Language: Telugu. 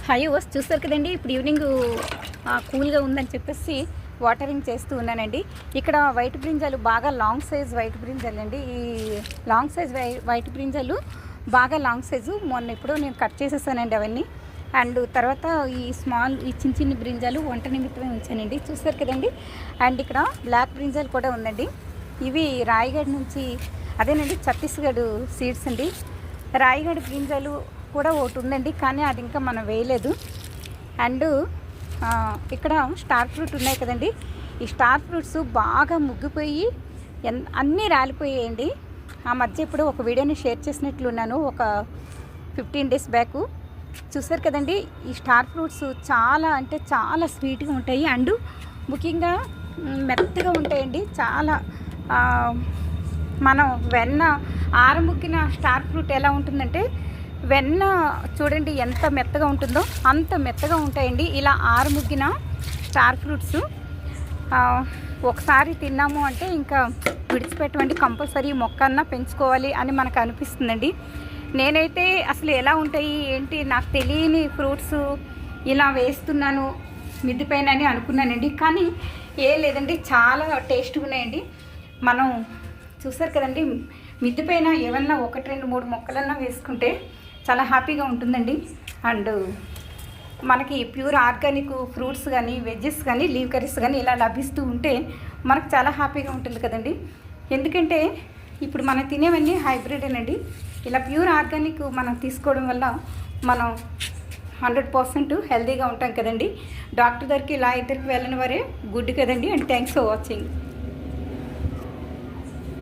హాయ్ వాస్ చూస్తారు కదండి. ఇప్పుడు ఈవినింగ్ కూల్గా ఉందని చెప్పేసి వాటరింగ్ చేస్తూ ఉన్నానండి. ఇక్కడ వైట్ బ్రింజాలు బాగా లాంగ్ సైజ్ వైట్ బ్రింజాలు అండి. ఈ లాంగ్ సైజ్ వైట్ బ్రింజాలు బాగా లాంగ్ సైజు మొన్న ఎప్పుడో నేను కట్ చేసేసానండి అవన్నీ. అండ్ తర్వాత ఈ చిన్న చిన్న బ్రింజాలు వంట నిమిత్తమే ఉంచానండి. చూస్తారు కదండి. అండ్ ఇక్కడ బ్లాక్ బ్రింజాలు కూడా ఉందండి. ఇవి రాయగఢ్ నుంచి అదేనండి ఛత్తీస్గఢ్ సీడ్స్ అండి. రాయగఢ్ బ్రింజాలు కూడా ఒకటి ఉందండి, కానీ అది ఇంకా మనం వేయలేదు. అండ్ ఇక్కడ స్టార్ ఫ్రూట్ ఉన్నాయి కదండి. ఈ స్టార్ ఫ్రూట్స్ బాగా ముగ్గిపోయి అన్నీ రాలిపోయాయండి. ఆ మధ్య ఇప్పుడు ఒక వీడియోని షేర్ చేసినట్లున్నాను, ఒక 15 days బ్యాక్. చూసారు కదండి. ఈ స్టార్ ఫ్రూట్స్ చాలా అంటే చాలా స్వీట్గా ఉంటాయి అండ్ ముఖ్యంగా మెత్తగా ఉంటాయండి. చాలా మనం వెన్న ఆరముక్కిన స్టార్ ఫ్రూట్ ఎలా ఉంటుందంటే వెన్న చూడండి ఎంత మెత్తగా ఉంటుందో అంత మెత్తగా ఉంటాయండి ఇలా ఆరముగ్గిన స్టార్ ఫ్రూట్స్. ఒకసారి తిన్నాము అంటే ఇంకా విడిచిపెట్టండి, కంపల్సరీ మొక్కన్నా పెంచుకోవాలి అని మనకు అనిపిస్తుందండి. నేనైతే అసలు ఎలా ఉంటాయి ఏంటి నాకు తెలియని ఫ్రూట్స్ ఇలా వేస్తున్నాను మిద్దె పైన అని అనుకున్నానండి, కానీ ఏం లేదండి, చాలా టేస్ట్గా ఉన్నాయండి. మనం చూసారు కదండి, మిద్దె పైన ఏమన్నా 1, 2, 3 మొక్కలన్నా వేసుకుంటే చాలా హ్యాపీగా ఉంటుందండి. అండ్ మనకి ప్యూర్ ఆర్గానిక్ ఫ్రూట్స్ కానీ వెజ్జెస్ కానీ లీవ్ కర్రీస్ కానీ ఇలా లభిస్తూ ఉంటే మనకు చాలా హ్యాపీగా ఉంటుంది కదండి. ఎందుకంటే ఇప్పుడు మనం తినేవన్నీ హైబ్రిడేనండి. ఇలా ప్యూర్ ఆర్గానిక్ మనం తీసుకోవడం వల్ల మనం 100% హెల్తీగా ఉంటాం కదండి. డాక్టర్ దగ్గరికి ఇలా ఇద్దరికి వెళ్ళని వారే గుడ్ కదండి. And thanks for watching.